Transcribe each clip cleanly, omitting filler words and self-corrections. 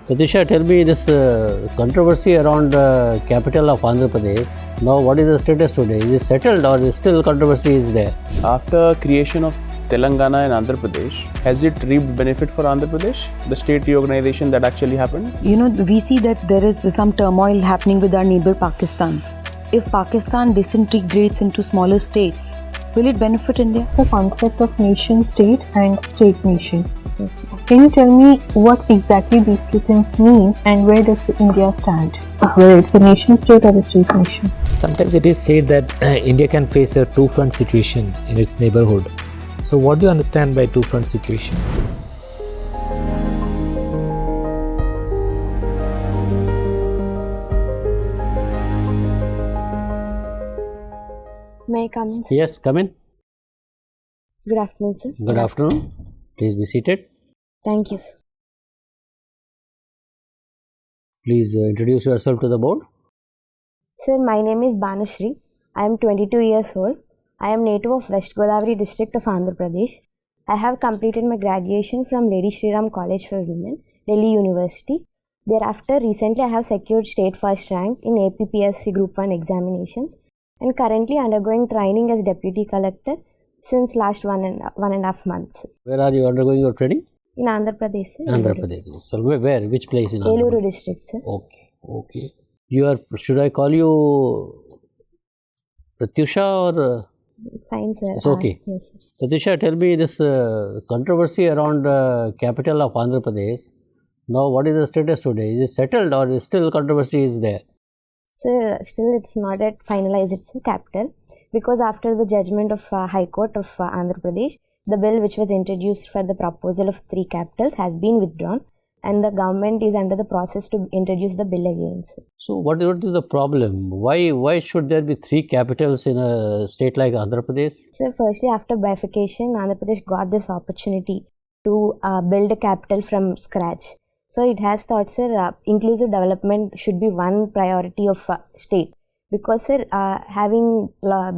Pratisha, tell me this controversy around the capital of Andhra Pradesh. Now, what is the status today? Is it settled or is still controversy is there? After creation of Telangana and Andhra Pradesh, has it reaped benefit for Andhra Pradesh, the state reorganization that actually happened? We see that there is some turmoil happening with our neighbor Pakistan. If Pakistan disintegrates into smaller states, will it benefit India? It's a concept of nation state and state nation. Yes. Can you tell me what exactly these two things mean and where does India stand? Whether it's a nation state or a state nation. Sometimes it is said that India can face a two-front situation in its neighborhood. So what do you understand by two-front situation? May I come in? Yes, come in. Good afternoon, sir. Good afternoon. Please be seated. Thank you, sir. Please introduce yourself to the board. Sir, my name is Bhanusri. I am 22 years old. I am native of West Godavari district of Andhra Pradesh. I have completed my graduation from Lady Shri Ram College for Women, Delhi University. Thereafter, recently I have secured state first rank in UPSC Group 1 examinations and currently undergoing training as Deputy Collector since last one and a half months. Where are you undergoing your training? In Andhra Pradesh, sir. Andhra Pradesh. So where? Which place in Andhra Eluru Pradesh? district, sir. Okay. You are. Should I call you Pratyusha or? Fine, sir. It's okay. Yes, sir. Pratisha, tell me this controversy around the capital of Andhra Pradesh. Now, what is the status today? Is it settled or is still controversy is there? Sir, still it's not yet finalized its capital because after the judgment of High Court of Andhra Pradesh, the bill which was introduced for the proposal of 3 capitals has been withdrawn and the government is under the process to introduce the bill again, sir. So, what is the problem? Why should there be 3 capitals in a state like Andhra Pradesh? Sir, firstly, after bifurcation, Andhra Pradesh got this opportunity to build a capital from scratch. So, it has thought, sir, inclusive development should be one priority of state because, sir,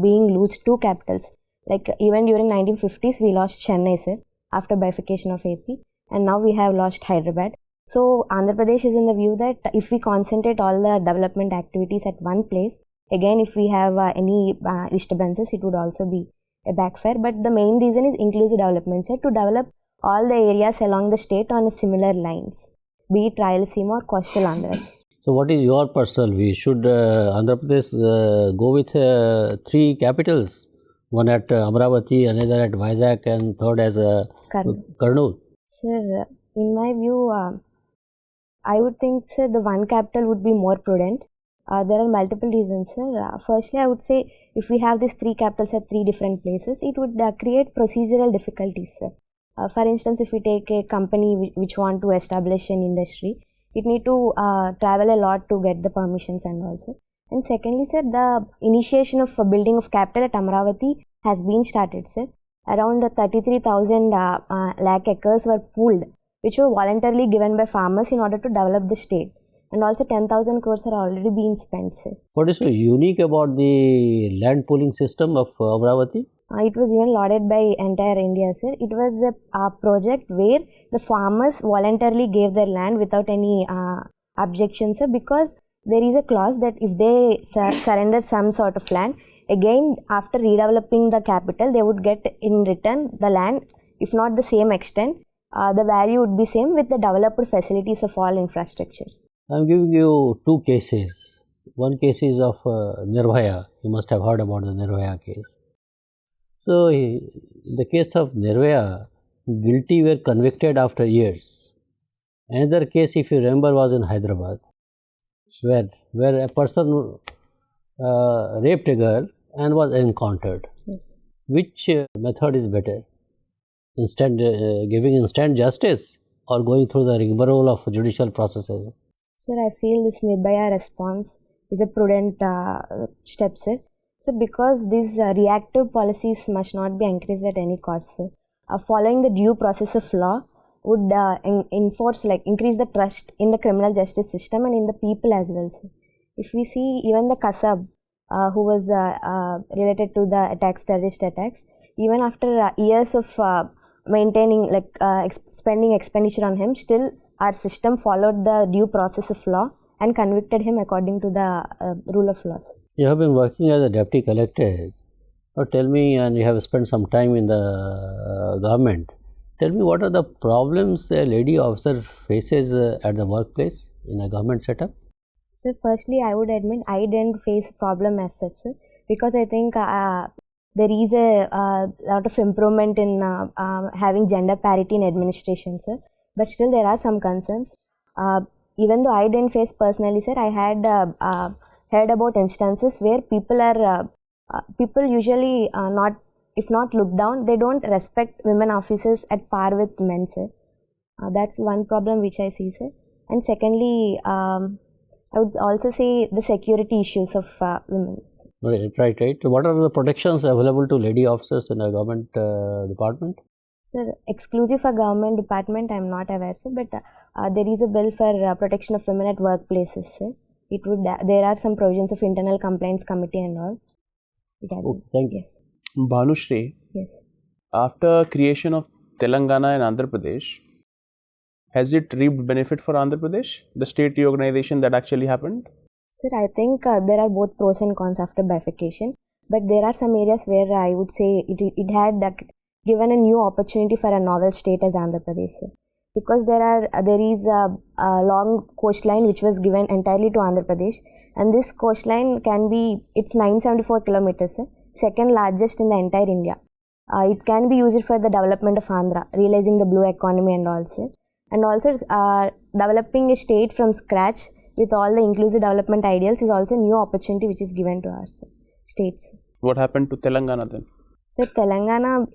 being lose 2 capitals, like even during 1950s, we lost Chennai, sir, after bifurcation of AP, and now we have lost Hyderabad. So, Andhra Pradesh is in the view that if we concentrate all the development activities at one place, again, if we have any disturbances, it would also be a backfire. But the main reason is inclusive development, sir, to develop all the areas along the state on similar lines, be it Rayalaseema or coastal Andhras. So, what is your personal view? Should Andhra Pradesh go with 3 capitals? One at Amravati, another at Vizag, and third as Kurnool. Sir, in my view, I would think, sir, the one capital would be more prudent. There are multiple reasons, sir. Firstly, I would say if we have these 3 capitals at 3 different places, it would create procedural difficulties, sir. For instance, if we take a company which want to establish an industry, it need to travel a lot to get the permissions and also. And secondly, sir, the initiation of building of capital at Amravati has been started, sir. Around 33,000 lakh acres were pooled, which were voluntarily given by farmers in order to develop the state. And also 10,000 crores are already being spent, sir. What is so unique about the land pooling system of Amravati? It was even lauded by entire India, sir. It was a project where the farmers voluntarily gave their land without any objections, sir, because there is a clause that if they surrender some sort of land, again after redeveloping the capital, they would get in return the land, if not the same extent, the value would be same with the developed facilities of all infrastructures. I am giving you 2 cases. One case is of Nirbhaya. You must have heard about the Nirbhaya case. So, in the case of Nirbhaya, guilty were convicted after years. Another case, if you remember, was in Hyderabad, where a person raped a girl and was encountered. Yes. Which method is better? Giving instant justice or going through the rigmarole of judicial processes? Sir, I feel this Nirbhaya response is a prudent step, sir. So, because these reactive policies must not be encouraged at any cost, sir. Following the due process of law would increase the trust in the criminal justice system and in the people as well, sir. If we see even the Kasab, who was related to the terrorist attacks, even after years of maintaining spending expenditure on him, still our system followed the due process of law and convicted him according to the rule of laws. You have been working as a deputy collector. Now tell me, and you have spent some time in the government. Tell me, what are the problems a lady officer faces at the workplace in a government setup? So firstly, I would admit I didn't face a problem as such, sir, because I think there is a lot of improvement in having gender parity in administration, sir. But still there are some concerns. Even though I didn't face personally, sir, I had heard about instances where people usually if not look down, they don't respect women officers at par with men, sir. That's one problem which I see, sir. And secondly, I would also say the security issues of women. Right. What are the protections available to lady officers in a government department? Sir, exclusive for government department, I am not aware, sir, but there is a bill for protection of women at workplaces, sir. There are some provisions of internal complaints committee and all. Thank you. Yes. Bhanusri, Yes. after creation of Telangana and Andhra Pradesh, has it reaped benefit for Andhra Pradesh, the state reorganization that actually happened? Sir, I think there are both pros and cons after bifurcation, but there are some areas where I would say it had given a new opportunity for a novel state as Andhra Pradesh, sir. Because there is a long coastline which was given entirely to Andhra Pradesh, and this coastline it's 974 kilometers, sir, second largest in the entire India. It can be used for the development of Andhra, realizing the blue economy and all, sir. And also developing a state from scratch with all the inclusive development ideals is also a new opportunity which is given to our states. What happened to Telangana then? So Telangana,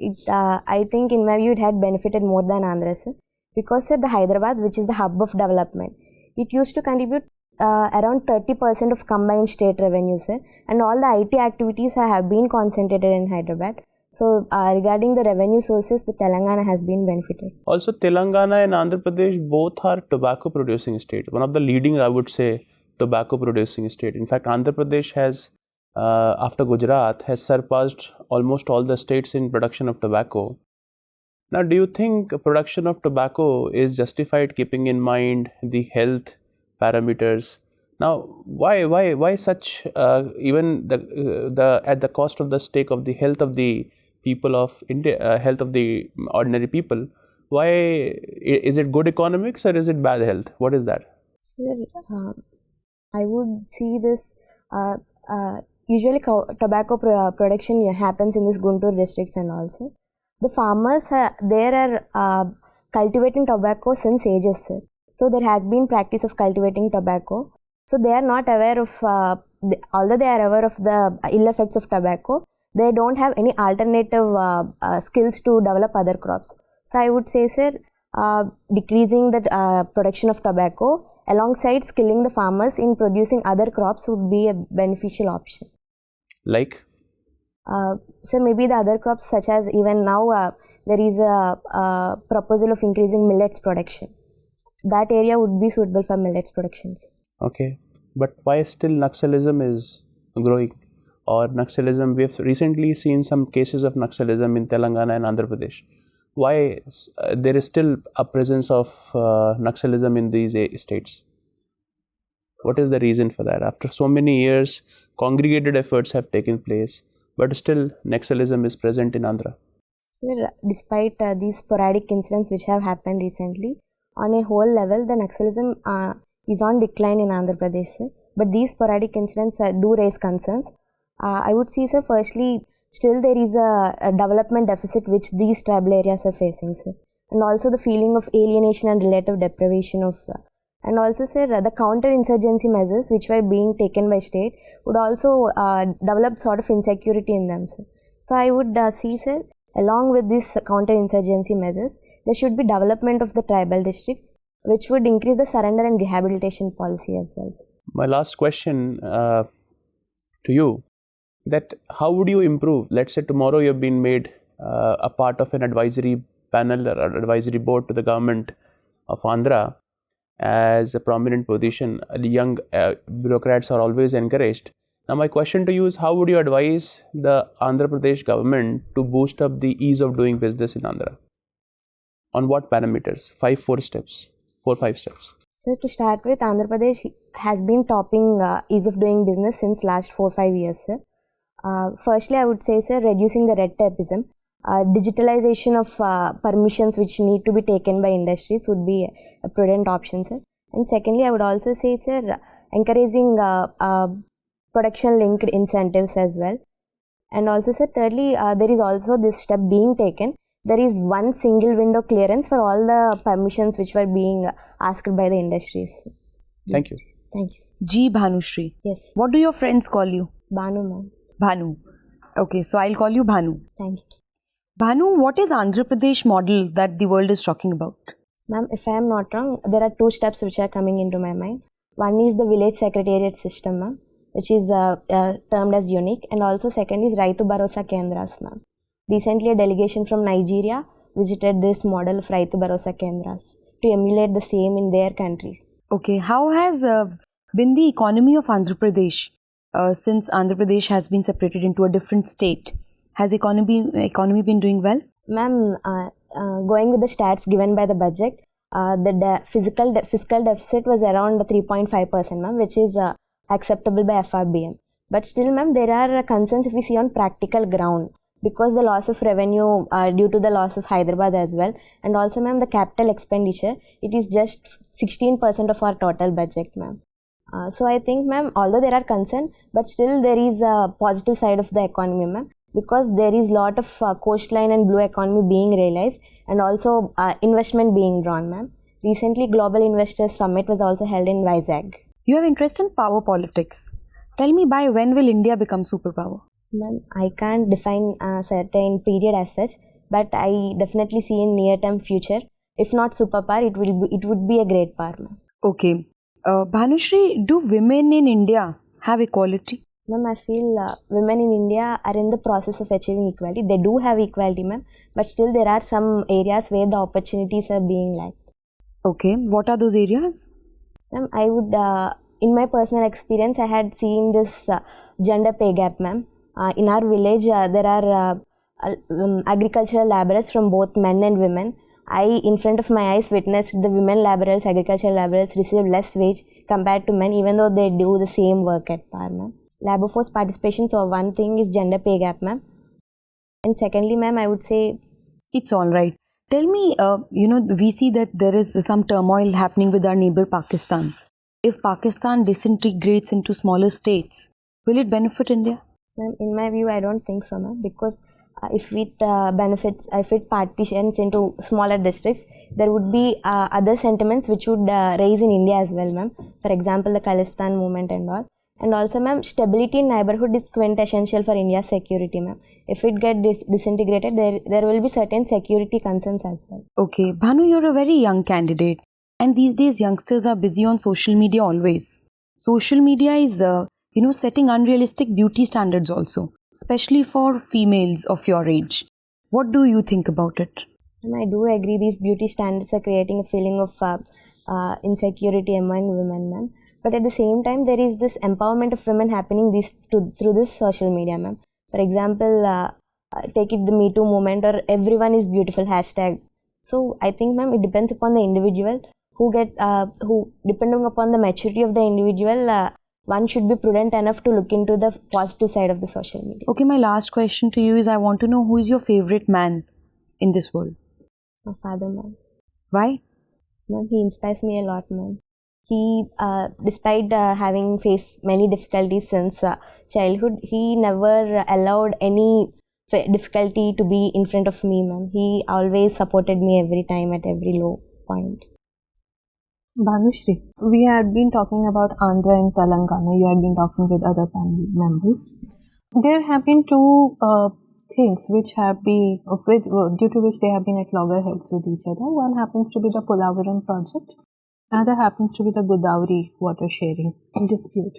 I think in my view it had benefited more than Andhra, sir. Because sir, the Hyderabad, which is the hub of development, it used to contribute around 30% of combined state revenue, sir. And all the IT activities have been concentrated in Hyderabad. So regarding the revenue sources, the Telangana has been benefited. Also, Telangana and Andhra Pradesh both are tobacco producing states. One of the leading, I would say, tobacco producing state. In fact, Andhra Pradesh has, after Gujarat, has surpassed almost all the states in production of tobacco. Now, do you think production of tobacco is justified keeping in mind the health parameters? Now, why such even at the cost of the stake of the health of the people of India, health of the ordinary people? Why is it good economics or is it bad health? What is that? Sir, I would see this. Usually, tobacco production happens in this Guntur districts and also. The farmers there are cultivating tobacco since ages, sir. So there has been practice of cultivating tobacco. So they are not aware of, although they are aware of the ill effects of tobacco, they don't have any alternative skills to develop other crops. So I would say, sir, decreasing the production of tobacco alongside skilling the farmers in producing other crops would be a beneficial option. Like? So maybe the other crops, such as even now there is a proposal of increasing millets production. That area would be suitable for millets productions. Okay, but why still Naxalism is growing? Or Naxalism, we have recently seen some cases of Naxalism in Telangana and Andhra Pradesh. Why there is still a presence of Naxalism in these states? What is the reason for that? After so many years, congregated efforts have taken place, but still Naxalism is present in Andhra. Sir, despite these sporadic incidents which have happened recently, on a whole level, the Naxalism is on decline in Andhra Pradesh, sir. But these sporadic incidents do raise concerns. I would see, sir, firstly, still there is a development deficit which these tribal areas are facing, sir. And also the feeling of alienation and relative deprivation of, and also, sir, the counter-insurgency measures which were being taken by state would also develop sort of insecurity in them, sir. So I would see, sir, along with these counter-insurgency measures, there should be development of the tribal districts, which would increase the surrender and rehabilitation policy as well, sir. My last question to you, that how would you improve? Let's say tomorrow you have been made a part of an advisory panel or advisory board to the government of Andhra as a prominent position. Young bureaucrats are always encouraged. Now my question to you is, how would you advise the Andhra Pradesh government to boost up the ease of doing business in Andhra? On what parameters? 4 steps. 4-5 steps. So to start with, Andhra Pradesh has been topping ease of doing business since last 4-5 years, sir. Firstly, I would say, sir, reducing the red tapeism. Digitalization of permissions which need to be taken by industries would be a prudent option, sir. And secondly, I would also say, sir, encouraging production-linked incentives as well. And also, sir, thirdly, there is also this step being taken. There is one single window clearance for all the permissions which were being asked by the industries. Thank you. Thank you. G. Bhanusri. Yes. What do your friends call you? Bhanu, ma'am. Bhanu. Okay, so I'll call you Bhanu. Thank you. Bhanu, what is Andhra Pradesh model that the world is talking about? Ma'am, if I am not wrong, there are 2 steps which are coming into my mind. One is the village secretariat system, ma'am, which is termed as unique, and also second is Raitu Bharosa Kendras, ma'am. Recently, a delegation from Nigeria visited this model of Raitu Bharosa Kendras to emulate the same in their country. Okay, how has been the economy of Andhra Pradesh since Andhra Pradesh has been separated into a different state? Has economy been doing well? Ma'am, going with the stats given by the budget, the fiscal deficit was around 3.5%, ma'am, which is acceptable by FRBM. But still, ma'am, there are concerns if we see on practical ground, because the loss of revenue due to the loss of Hyderabad as well, and also, ma'am, the capital expenditure, it is just 16% of our total budget, ma'am. So I think, ma'am, although there are concerns, but still there is a positive side of the economy, ma'am, because there is lot of coastline and blue economy being realized, and also investment being drawn, ma'am. Recently, Global Investors Summit was also held in Vizag. You have interest in power politics. Tell me, by when will India become superpower? Ma'am, I can't define a certain period as such, but I definitely see in near-term future, if not superpower, it would be a great power, ma'am. Okay. Bhanusri, do women in India have equality? Ma'am, I feel women in India are in the process of achieving equality. They do have equality, ma'am, but still there are some areas where the opportunities are being lacked. Okay, what are those areas? Ma'am, I would, in my personal experience, I had seen this gender pay gap, ma'am. In our village, there are agricultural laborers from both men and women. I, in front of my eyes, witnessed the women laborers, agricultural laborers receive less wage compared to men, even though they do the same work at par, ma'am. Labor force participation, so one thing is gender pay gap, ma'am. And secondly, ma'am, I would say... It's all right. Tell me, we see that there is some turmoil happening with our neighbor Pakistan. If Pakistan disintegrates into smaller states, will it benefit India? Ma'am, in my view, I don't think so, ma'am, because if it partitions into smaller districts, there would be other sentiments which would raise in India as well, ma'am. For example, the Khalistan movement and all. And also, ma'am, stability in neighborhood is quintessential for India's security, ma'am. If it gets disintegrated, there will be certain security concerns as well. Okay, Bhanu, you're a very young candidate, and these days youngsters are busy on social media always. Social media is, setting unrealistic beauty standards also, especially for females of your age. What do you think about it? And I do agree these beauty standards are creating a feeling of insecurity among women, ma'am. But at the same time, there is this empowerment of women happening through this social media, ma'am. For example, take it the Me Too movement or everyone is beautiful hashtag. So I think, ma'am, it depends upon the individual depending upon the maturity of the individual, one should be prudent enough to look into the positive side of the social media. Okay, my last question to you is, I want to know who is your favorite man in this world? My father, ma'am. Why? Ma'am, he inspires me a lot, ma'am. He, despite having faced many difficulties since childhood, he never allowed any difficulty to be in front of me, ma'am. He always supported me every time at every low point. Bhanusri, we had been talking about Andhra and Telangana. You had been talking with other panel members. There have been two things which have been, due to which they have been at loggerheads with each other. One happens to be the Polavaram project. Another happens to be the Godavari water sharing dispute.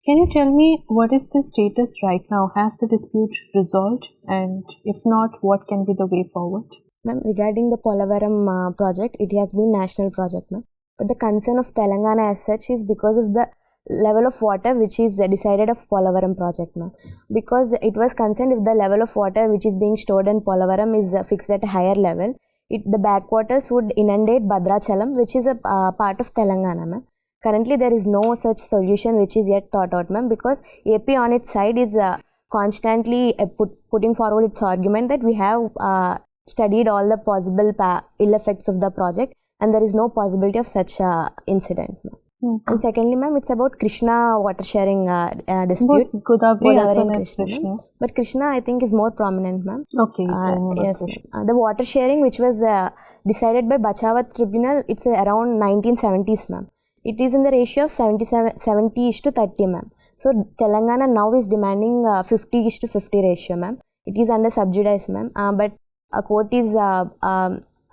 Can you tell me what is the status right now? Has the dispute resolved? And if not, what can be the way forward? Ma'am, regarding the Polavaram project, it has been national project, ma'am. But the concern of Telangana as such is because of the level of water which is decided of Polavaram project, ma'am. Because it was concerned if the level of water which is being stored in Polavaram is fixed at a higher level, The backwaters would inundate Bhadrachalam, which is a part of Telangana, ma'am. Currently, there is no such solution which is yet thought out, ma'am, because AP on its side is constantly putting forward its argument that we have studied all the possible ill effects of the project and there is no possibility of such incident, ma'am. And secondly, ma'am, it's about Krishna water sharing dispute. Godavari as well and as Krishna. But Krishna, I think, is more prominent, ma'am. Okay. Yes, ma'am. The water sharing, which was decided by Bachawat Tribunal, it's around 1970s, ma'am. It is in the ratio of 70:30, ma'am. So Telangana now is demanding 50:50 ratio, ma'am. It is under sub judice, ma'am. But a court is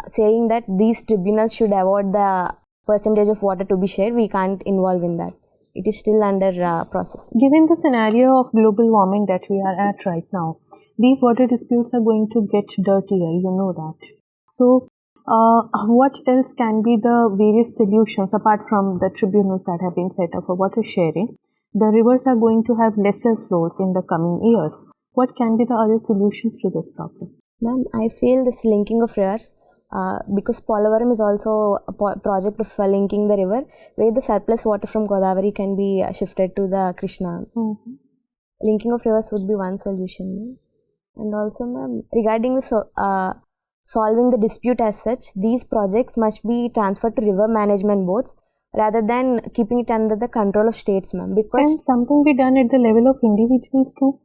saying that these tribunals should award the percentage of water to be shared. We can't involve in that. It is still under process. Given the scenario of global warming that we are at right now, these water disputes are going to get dirtier, you know that. So, what else can be the various solutions apart from the tribunals that have been set up for water sharing? The rivers are going to have lesser flows in the coming years. What can be the other solutions to this problem? Ma'am, I feel this linking of rivers, because Polavaram is also a project of linking the river, where the surplus water from Godavari can be shifted to the Krishna. Linking of rivers would be one solution, ma'am. And also, ma'am, regarding the solving the dispute as such, these projects must be transferred to river management boards rather than keeping it under the control of states, ma'am. Because can something be done at the level of individuals too,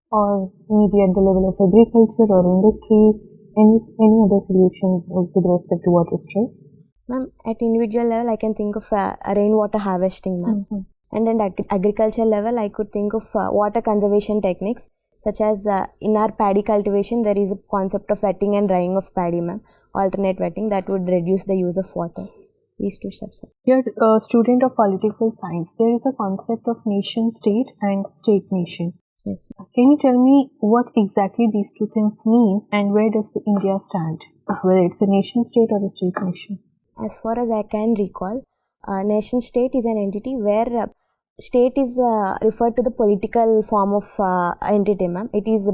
or maybe at the level of agriculture or industries? Any other solution with respect to water stress? Ma'am, at individual level, I can think of rainwater harvesting, ma'am. And at agriculture level, I could think of water conservation techniques, such as in our paddy cultivation, there is a concept of wetting and drying of paddy, ma'am. Alternate wetting that would reduce the use of water. These two steps. You're a student of political science. There is a concept of nation-state and state-nation. Yes. Can you tell me what exactly these two things mean and where does India stand, whether it's a nation-state or a state-nation? As far as I can recall, nation-state is an entity where state is referred to the political form of entity, ma'am. It is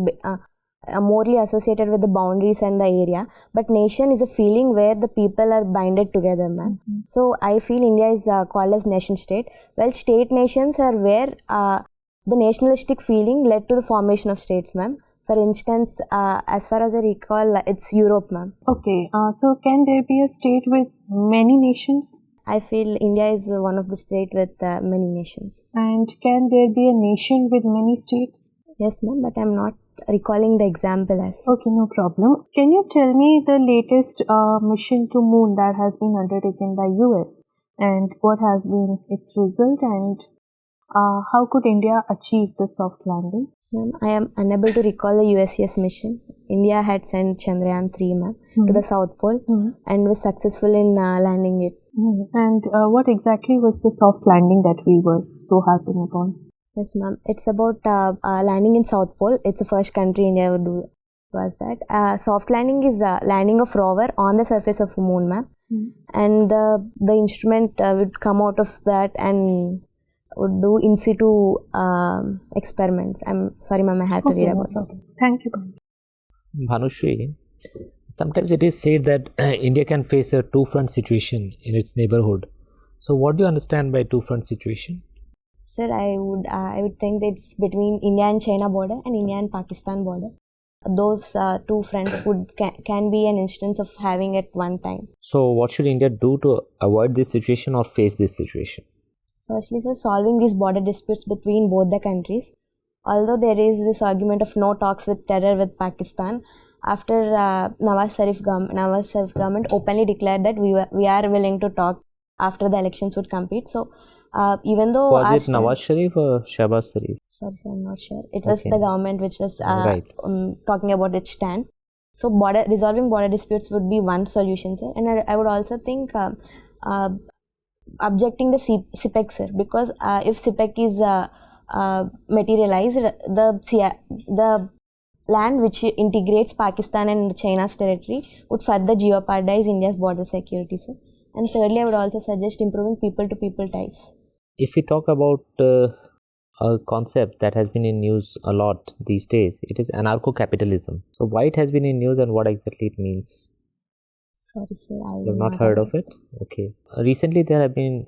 morely associated with the boundaries and the area, but nation is a feeling where the people are binded together, ma'am. So I feel India is called as nation-state, while state-nations are where the nationalistic feeling led to the formation of states, ma'am. For instance, as far as I recall, it's Europe, ma'am. Okay, so can there be a state with many nations? I feel India is one of the states with many nations. And can there be a nation with many states? Yes, ma'am, but I'm not recalling the example as such. Okay, no problem. Can you tell me the latest mission to moon that has been undertaken by US and what has been its result and how could India achieve the soft landing? Ma'am, I am unable to recall the USCS mission. India had sent Chandrayaan-3, ma'am, to the South Pole and was successful in landing it. And what exactly was the soft landing that we were so harping upon? Yes, ma'am. It's about landing in South Pole. It's the first country India would do. Was that soft landing is landing of rover on the surface of moon, ma'am, and the instrument would come out of that and would do in situ experiments. I'm sorry, ma'am, I have to read about it. Thank you. Bhanusri, sometimes it is said that India can face a two-front situation in its neighborhood. So what do you understand by two-front situation? Sir, I would think that it's between India and China border and India and Pakistan border. Those two fronts can be an instance of having at one time. So what should India do to avoid this situation or face this situation? Firstly, sir, solving these border disputes between both the countries. Although there is this argument of no talks with terror with Pakistan, after Nawaz Sharif government openly declared that we are willing to talk after the elections would complete. So even though was it Nawaz Sharif or Shahbaz Sharif? Sorry, sir, I'm not sure. It was the government which was talking about its stand. So resolving border disputes would be one solution, sir. And I would also think objecting the CPEC, sir, because if CPEC is materialized, the land which integrates Pakistan and China's territory would further jeopardize India's border security, sir. And thirdly, I would also suggest improving people-to-people ties. If we talk about a concept that has been in news a lot these days, it is anarcho-capitalism. So why it has been in news and what exactly it means? Sorry, sir. I You have not heard of it? Okay. Recently, there have been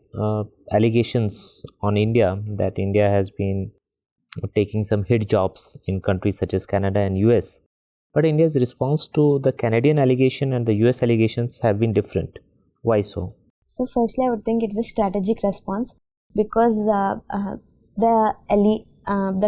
allegations on India that India has been taking some hit jobs in countries such as Canada and US. But India's response to the Canadian allegation and the US allegations have been different. Why so? So, firstly, I would think it's a strategic response because the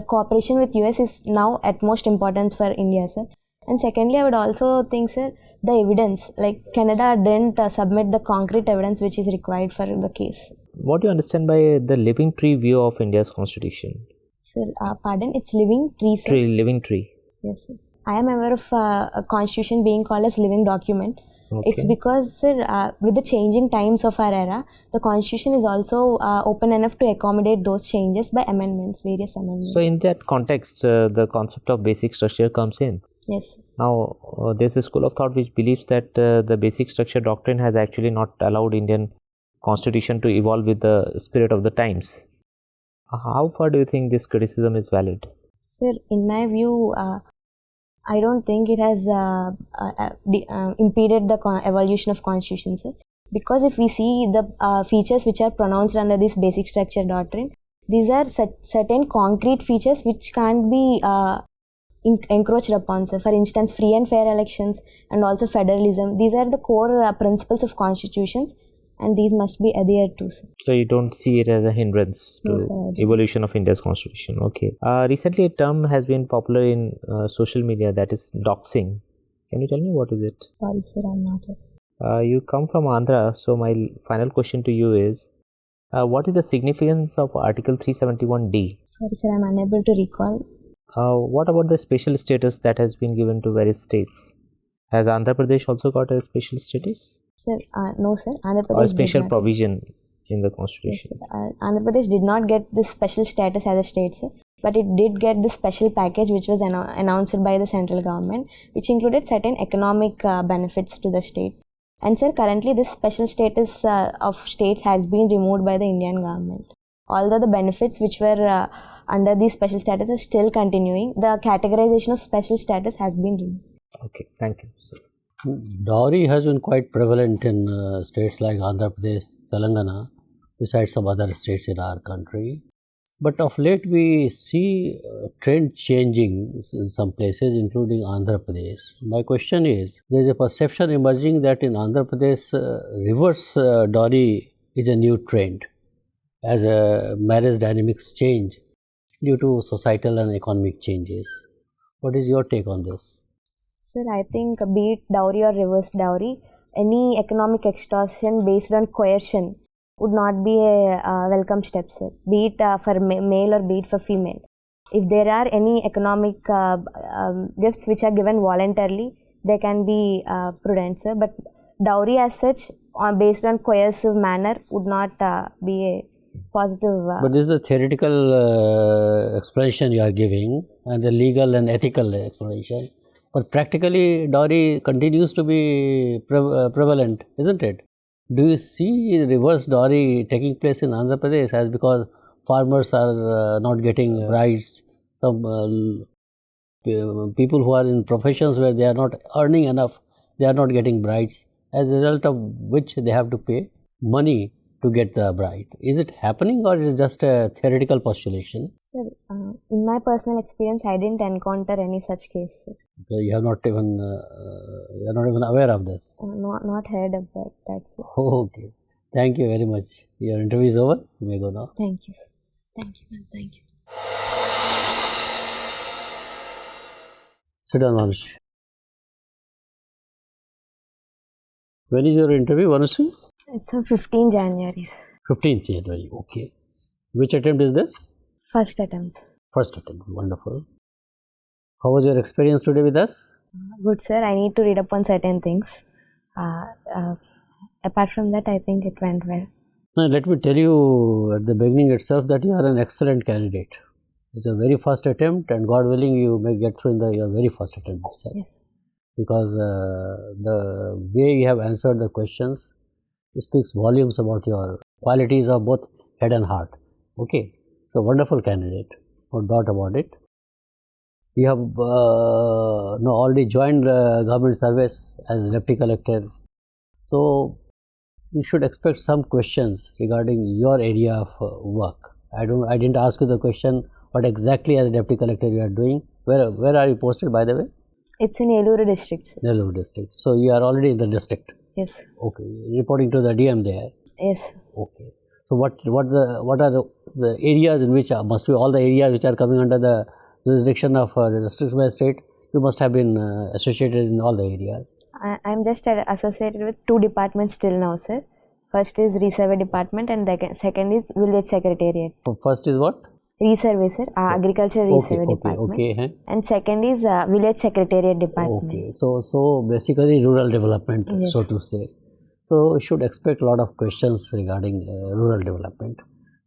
cooperation with US is now at most importance for India, sir. And secondly, I would also think, sir, the evidence, like Canada didn't submit the concrete evidence which is required for the case. What do you understand by the living tree view of India's constitution? Sir, pardon, it's living tree, sir. Living tree. Yes, sir. I am aware of a constitution being called as living document. Okay. It's because, sir, with the changing times of our era, the constitution is also open enough to accommodate those changes by amendments, various amendments. So, in that context, the concept of basic structure comes in. Yes. Now, there's a school of thought which believes that the basic structure doctrine has actually not allowed Indian constitution to evolve with the spirit of the times. How far do you think this criticism is valid? Sir, in my view, I don't think it has impeded the evolution of constitution, sir. Because if we see the features which are pronounced under this basic structure doctrine, these are certain concrete features which can't be encroached upon, sir. For instance, free and fair elections and also federalism. These are the core principles of constitutions, and these must be adhered to, sir. So you don't see it as a hindrance to evolution of India's constitution. Okay. Recently, a term has been popular in social media, that is doxing. Can you tell me what is it? Sorry, sir, I'm not here. You come from Andhra, so my final question to you is, what is the significance of Article 371D? Sorry, sir, I'm unable to recall. What about the special status that has been given to various states? Has Andhra Pradesh also got a special status? Sir, no, sir. Andhra Pradesh or special provision in the constitution? Yes, Andhra Pradesh did not get this special status as a state, sir, but it did get this special package which was announced by the central government, which included certain economic benefits to the state. And sir, currently this special status of states has been removed by the Indian government. Although the benefits which were under these special status are still continuing, the categorization of special status has been removed. Okay, thank you, sir. Dowry has been quite prevalent in states like Andhra Pradesh, Telangana, besides some other states in our country. But of late we see trend changing in some places, including Andhra Pradesh. My question is, there is a perception emerging that in Andhra Pradesh, reverse dowry is a new trend as marriage dynamics change due to societal and economic changes. What is your take on this? Sir, I think be it dowry or reverse dowry, any economic extortion based on coercion would not be a welcome step, sir. Be it for male or be it for female. If there are any economic gifts which are given voluntarily, they can be prudent, sir. But dowry as such, based on coercive manner, would not be a positive. But this is a theoretical explanation you are giving, and the legal and ethical explanation. But practically, dowry continues to be prevalent, isn't it? Do you see reverse dowry taking place in Andhra Pradesh as because farmers are not getting brides? Some people who are in professions where they are not earning enough, they are not getting brides, as a result of which they have to pay money to get the bride. Is it happening, or is it just a theoretical postulation? Sir, in my personal experience, I didn't encounter any such case, sir. So you have not even aware of this. Not heard of that, sir. Okay, thank you very much. Your interview is over. You may go now. Thank you, sir. Thank you, ma'am. Thank you. Sit down, Bhanusri. When is your interview, Bhanusri? It's on 15 January. 15th January, okay. Which attempt is this? First attempt. First attempt, wonderful. How was your experience today with us? Good, sir. I need to read up on certain things. Apart from that, I think it went well. Now, let me tell you at the beginning itself that you are an excellent candidate. It's a very first attempt, and God willing, you may get through in your very first attempt itself. Yes. Because the way you have answered the questions, it speaks volumes about your qualities of both head and heart. Okay, so wonderful candidate, no doubt about it. You have already joined government service as deputy collector So you should expect some questions regarding your area of work. I didn't ask you the question what exactly as a deputy collector you are doing. Where are you posted, by the way? It's in Eluru district, sir. Eluru district. So you are already in the district. Yes. Okay. Reporting to the DM there. Yes. Okay. So what are the areas in which must be all the areas which are coming under the jurisdiction of the district magistrate? You must have been associated in all the areas. I'm just associated with 2 departments till now, sir. First is resurvey department and second is village secretariat. First is what? Resurvey, sir. Agriculture resurvey department. Okay. And second is village secretariat department. Okay. So basically rural development, Yes. so to say. So you should expect a lot of questions regarding rural development.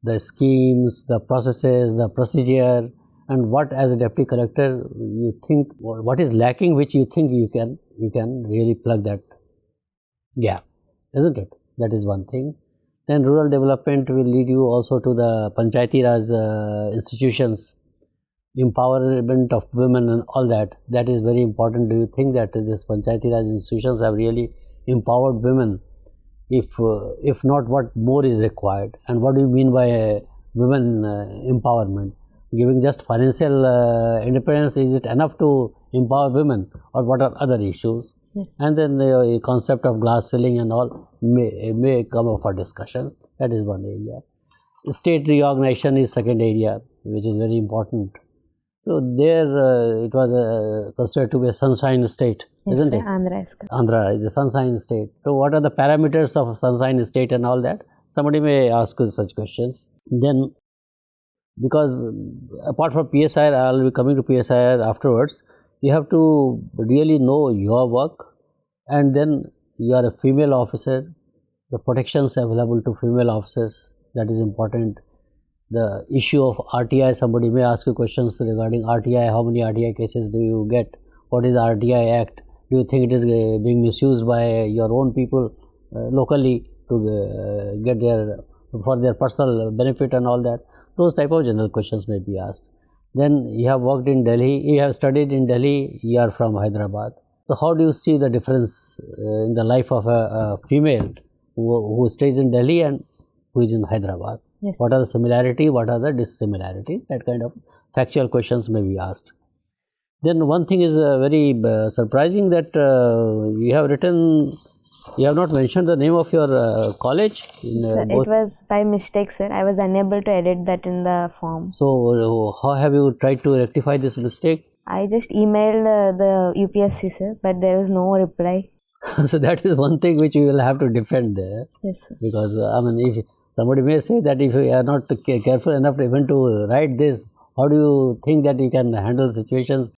The schemes, the processes, the procedure, and what as a deputy collector you think, what is lacking which you think you can really plug that gap, isn't it? That is one thing. Then rural development will lead you also to the Panchayati Raj institutions, empowerment of women and all that. That is very important. Do you think that this Panchayati Raj institutions have really empowered women? If not, what more is required? And what do you mean by women empowerment? Giving just financial independence, is it enough to empower women, or what are other issues? Yes. And then the concept of glass ceiling and all may come up for discussion. That is one area. State reorganization is second area, which is very important. So there it was considered to be a sunshine state, Yes, isn't sir. it? Andhra is a sunshine state. So what are the parameters of sunshine state and all that? Somebody may ask you such questions. Then, because apart from PSIR, I will be coming to PSIR afterwards, you have to really know your work, and then you are a female officer, the protections available to female officers, that is important. The issue of RTI, somebody may ask you questions regarding RTI, how many RTI cases do you get, what is the RTI Act, do you think it is being misused by your own people locally to get for their personal benefit and all that. Those type of general questions may be asked. Then you have worked in Delhi, you have studied in Delhi, you are from Hyderabad. So how do you see the difference in the life of a female who stays in Delhi and who is in Hyderabad? Yes. What are the similarity, what are the dissimilarity? That kind of factual questions may be asked. Then one thing is very surprising that you have not mentioned the name of your college. Sir, it was by mistake, sir. I was unable to edit that in the form. So how have you tried to rectify this mistake? I just emailed the UPSC, sir, but there was no reply. So that is one thing which you will have to defend there. Yes, sir. Because if somebody may say that if you are not careful enough even to write this, how do you think that you can handle situations,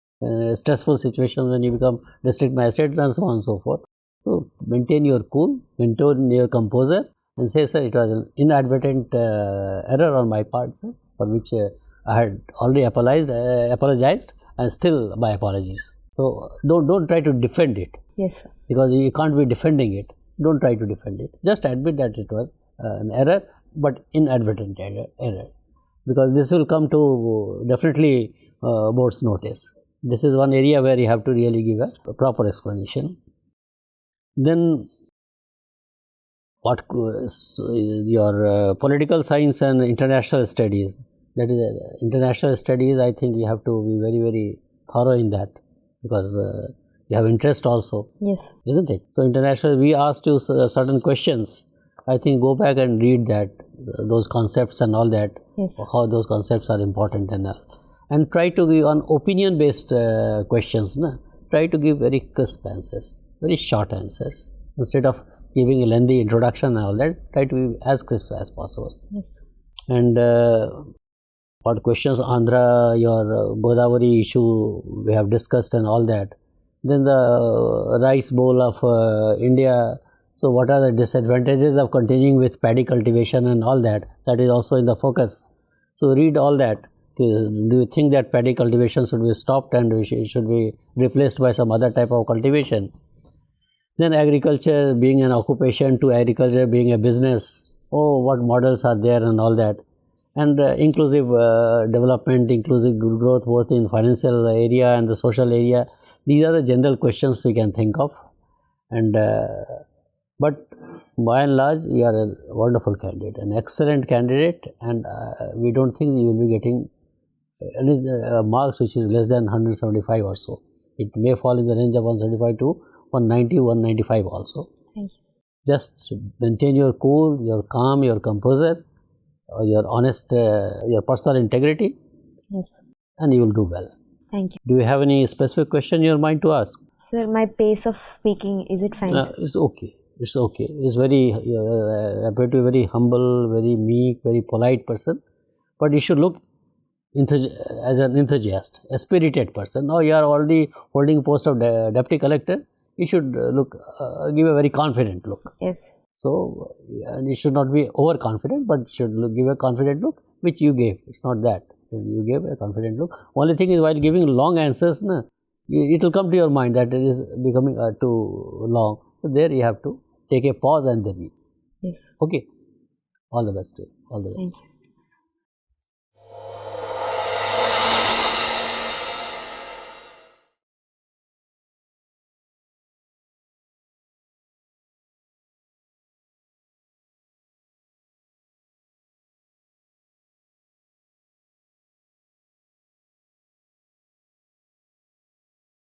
stressful situations when you become district magistrate and so on and so forth? So maintain your cool, maintain your composure, and say, sir, it was an inadvertent error on my part, sir, for which I had already apologized, and still my apologies. So don't try to defend it. Yes, sir. Because you can't be defending it. Don't try to defend it. Just admit that it was an error, but inadvertent error. Because this will come to definitely board's notice. This is one area where you have to really give a proper explanation. Then what your political science and international studies, that is international studies, I think you have to be very, very thorough in that, because you have interest also. Yes. Isn't it? So international, we asked you certain questions. I think go back and read that, those concepts and all that. Yes. How those concepts are important, and try to give on opinion based questions. Try to give very crisp answers, very short answers. Instead of giving a lengthy introduction and all that, try to be as crisp as possible. Yes. And what questions, Andhra, your Godavari issue we have discussed and all that. Then the rice bowl of India. So what are the disadvantages of continuing with paddy cultivation and all that? That is also in the focus. So read all that. Do you think that paddy cultivation should be stopped and it should be replaced by some other type of cultivation? Then agriculture being an occupation to agriculture being a business. Oh, what models are there and all that. And inclusive development, inclusive growth both in financial area and the social area. These are the general questions we can think of. And But by and large, you are a wonderful candidate, an excellent candidate, and we don't think you will be getting any marks which is less than 175 or so. It may fall in the range of 175 to 190, 195 also. Thank you. Just maintain your cool, your calm, your composure, your honest, your personal integrity, Yes. and you will do well. Thank you. Do you have any specific question in your mind to ask? Sir, my pace of speaking, is it fine? Sir? It's okay. It's okay. It's very, appear to be very humble, very meek, very polite person. But you should look as an enthusiast, a spirited person. Now you are already holding post of deputy collector. You should give a very confident look. Yes. So, you should not be overconfident, but should give a confident look, which you gave. It's not that. You gave a confident look. Only thing is, while giving long answers, it will come to your mind that it is becoming too long. So, there you have to take a pause and then read. Yes. Okay. All the best to you. All the best. Thank you.